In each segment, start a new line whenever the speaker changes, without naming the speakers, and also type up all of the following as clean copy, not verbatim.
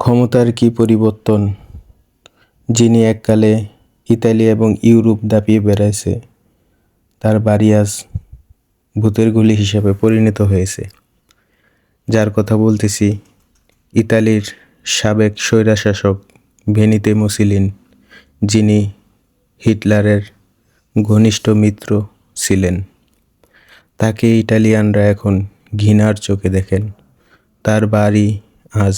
ক্ষমতার কী পরিবর্তন! যিনি এককালে ইতালি এবং ইউরোপ দাপিয়ে বেড়াইছে, তার বাড়ি আজ ভূতের গলি হিসাবে পরিণত হয়েছে। যার কথা বলতেছি, ইতালির সাবেক স্বৈরশাসক বেনিতো মুসোলিনি, যিনি হিটলারের ঘনিষ্ঠ মিত্র ছিলেন। তাকে ইটালিয়ানরা এখন ঘৃণার চোখে দেখেন। তার বাড়ি আজ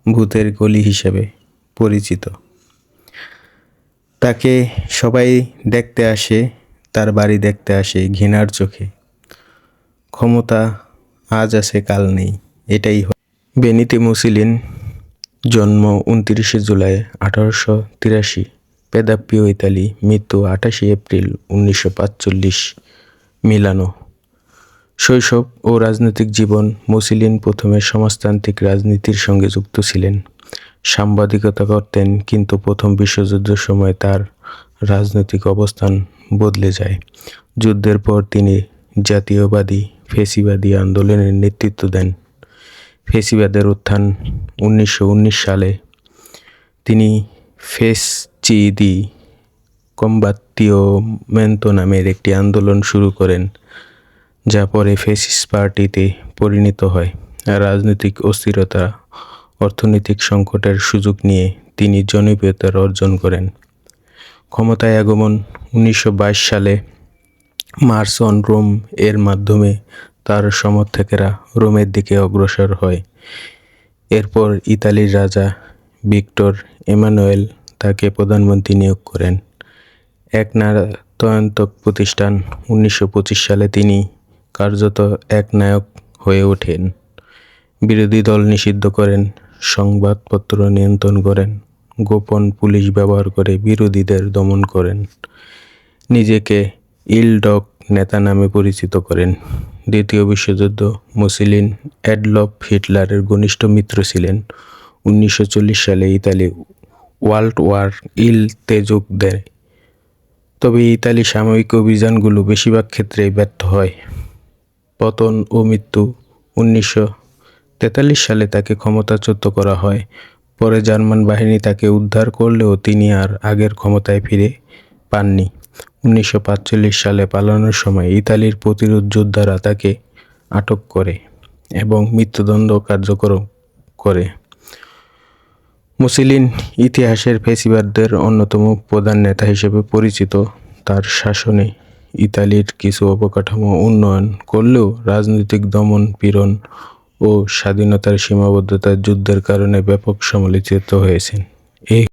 ভূতের গলি হিসেবে পরিচিত। তাকে সবাই দেখতে আসে, তার বাড়ি দেখতে আসে ঘৃণার চোখে। ক্ষমতা আজ আছে কাল নেই, এটাই বেনিতো মুসোলিনি জন্ম 29 জুলাই 1883, পেদাপ্পিও ইতালি, মৃত্যু 28 এপ্রিল 1945, মিলানো। শৈশব ও রাজনৈতিক জীবন: মুসোলিনি প্রথমে সমাজতান্ত্রিক রাজনীতির সঙ্গে যুক্ত ছিলেন, সাংবাদিকতা করতেন, কিন্তু প্রথম বিশ্বযুদ্ধের সময় তার রাজনৈতিক অবস্থান বদলে যায়। যুদ্ধের পর তিনি জাতীয়তাবাদী ফ্যাসিবাদী আন্দোলনের নেতৃত্ব দেন। ফ্যাসিবাদের উত্থান: 1919 সালে তিনি ফ্যাসচি দি কমবাত্তিমেন্তো নামের একটি আন্দোলন শুরু করেন, যা পরে ফ্যাসিস্ট পার্টিতে পরিণত হয়। রাজনৈতিক অস্থিরতা, অর্থনৈতিক সংকটের সুযোগ নিয়ে তিনি জনপ্রিয়তা অর্জন করেন। ক্ষমতায় আগমন: 1922 সালে মার্চ অন রোম এর মাধ্যমে তার সমর্থকেরা রোমের দিকে অগ্রসর হয়। এরপর ইতালির রাজা ভিক্টর এমানুয়েল তাকে প্রধানমন্ত্রী নিয়োগ করেন। একনায়কতন্ত্র প্রতিষ্ঠান: 1925 সালে তিনি কার্যত একনায়ক হয়ে ওঠেন। বিরোধী দল নিষিদ্ধ করেন, সংবাদপত্র নিয়ন্ত্রণ করেন, গোপন পুলিশ ব্যবহার করে বিরোধীদের দমন করেন। নিজেকে ইল ডগ নেতা নামে পরিচিত করেন। দ্বিতীয় বিশ্বযুদ্ধ: মুসোলিনি অ্যাডলফ হিটলারের ঘনিষ্ঠ মিত্র ছিলেন। 1940 সালে ইতালি ওয়ার্ল্ড ওয়ার তে যোগ দেয়, তবে ইতালির সামরিক অভিযানগুলো বেশিরভাগ ক্ষেত্রেই ব্যর্থ হয়। পতন ও মৃত্যু: 1943 সালে তাকে ক্ষমতাচ্যুত করা হয়। পরে জার্মান বাহিনী তাকে উদ্ধার করলেও তিনি আর আগের ক্ষমতায় ফিরে পাননি। 1945 সালে পালানোর সময় ইতালির প্রতিরোধ যোদ্ধারা তাকে আটক করে এবং মৃত্যুদণ্ড কার্যকর করে। মুসোলিনি ইতিহাসের ফ্যাসিবাদের অন্যতম প্রধান নেতা হিসেবে পরিচিত। তার শাসনে ইতালির কিছু অবকাঠামো উন্নয়ন করলেও রাজনৈতিক দমন পীড়ন ও স্বাধীনতার সীমাবদ্ধতার যুদ্ধের কারণে ব্যাপক সমালোচিত হয়েছেন। এই